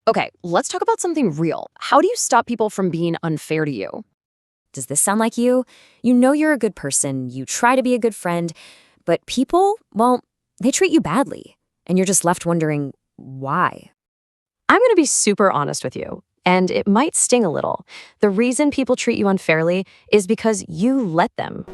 Okay, let's talk about something real. How do you stop people from being unfair to you? Does this sound like you? You know you're a good person, you try to be a good friend, but people, well, they treat you badly. And you're just left wondering why. I'm going to be super honest with you, and it might sting a little. The reason people treat you unfairly is because you let them.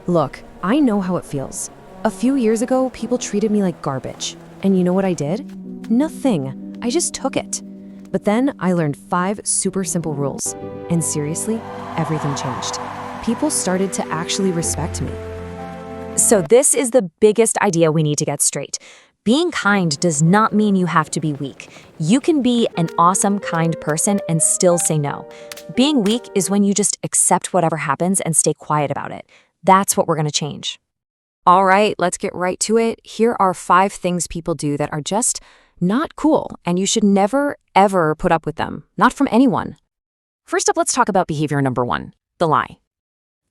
Look, I know how it feels. A few years ago, people treated me like garbage. And you know what I did? Nothing. I just took it. But then I learned 5 super simple rules. And seriously, everything changed. People started to actually respect me. So this is the biggest idea we need to get straight. Being kind does not mean you have to be weak. You can be an awesome, kind person and still say no. Being weak is when you just accept whatever happens and stay quiet about it. That's what we're going to change. All right, let's get right to it. Here are 5 things people do that are just not cool, and you should never, ever put up with them. Not from anyone. First up, let's talk about behavior number 1, the lie.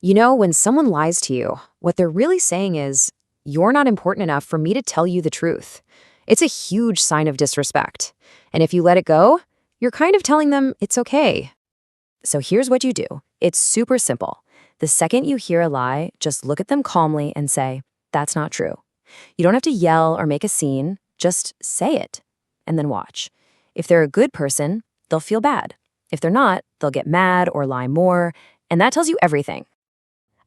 You know, when someone lies to you, what they're really saying is, you're not important enough for me to tell you the truth. It's a huge sign of disrespect. And if you let it go, you're kind of telling them it's okay. So here's what you do. It's super simple. The second you hear a lie, just look at them calmly and say, that's not true. You don't have to yell or make a scene. Just say it, and then watch. If they're a good person, they'll feel bad. If they're not, they'll get mad or lie more, and that tells you everything.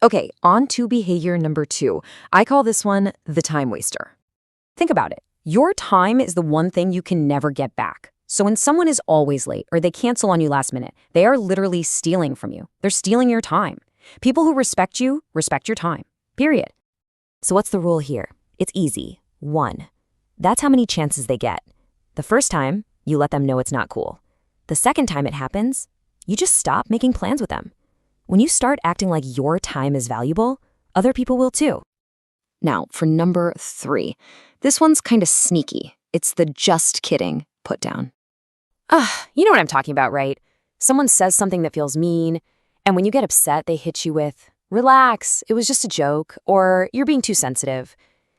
Okay, on to behavior number 2. I call this one the time waster. Think about it. Your time is the one thing you can never get back. So when someone is always late or they cancel on you last minute, they are literally stealing from you. They're stealing your time. People who respect you respect your time, period. So what's the rule here? It's easy. 1. That's how many chances they get. The first time, you let them know it's not cool. The second time it happens, you just stop making plans with them. When you start acting like your time is valuable, other people will too. Now, for number 3. This one's kind of sneaky. It's the just kidding put down. You know what I'm talking about, right? Someone says something that feels mean, and when you get upset, they hit you with, relax, it was just a joke, or you're being too sensitive.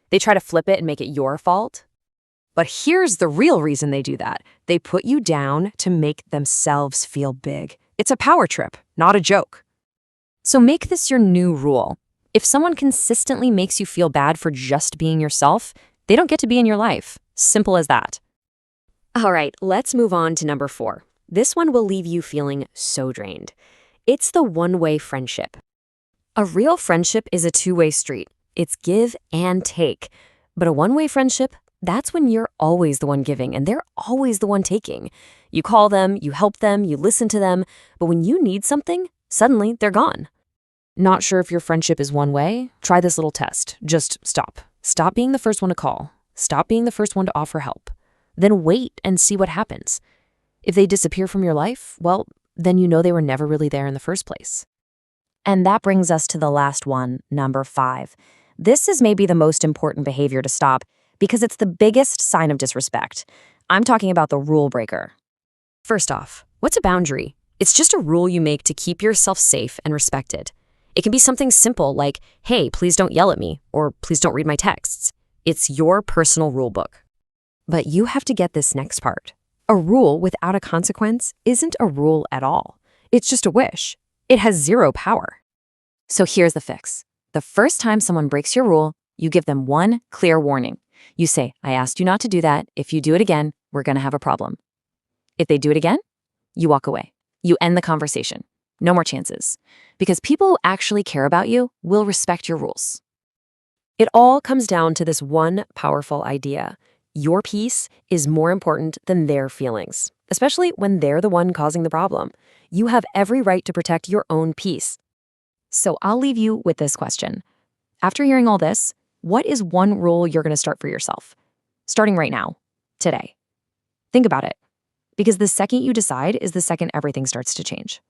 They try to flip it and make it your fault. But here's the real reason they do that. They put you down to make themselves feel big. It's a power trip, not a joke. So make this your new rule. If someone consistently makes you feel bad for just being yourself, they don't get to be in your life. Simple as that. All right, let's move on to number 4. This one will leave you feeling so drained. It's the one-way friendship. A real friendship is a two-way street. It's give and take. But a one-way friendship, that's when you're always the one giving and they're always the one taking. You call them, you help them, you listen to them, but when you need something, suddenly they're gone. Not sure if your friendship is one way? Try this little test. Just stop. Stop being the first one to call. Stop being the first one to offer help. Then wait and see what happens. If they disappear from your life, well, then you know they were never really there in the first place. And that brings us to the last one, number 5. This is maybe the most important behavior to stop because it's the biggest sign of disrespect. I'm talking about the rule breaker. First off, what's a boundary? It's just a rule you make to keep yourself safe and respected. It can be something simple like, hey, please don't yell at me, or please don't read my texts. It's your personal rule book. But you have to get this next part. A rule without a consequence isn't a rule at all. It's just a wish. It has 0 power. So here's the fix. The first time someone breaks your rule, you give them one clear warning. You say, I asked you not to do that. If you do it again, we're going to have a problem. If they do it again, you walk away. You end the conversation. No more chances. Because people who actually care about you will respect your rules. It all comes down to this one powerful idea. Your peace is more important than their feelings, especially when they're the one causing the problem. You have every right to protect your own peace. So I'll leave you with this question. After hearing all this, what is one rule you're going to start for yourself? Starting right now, today. Think about it. Because the second you decide is the second everything starts to change.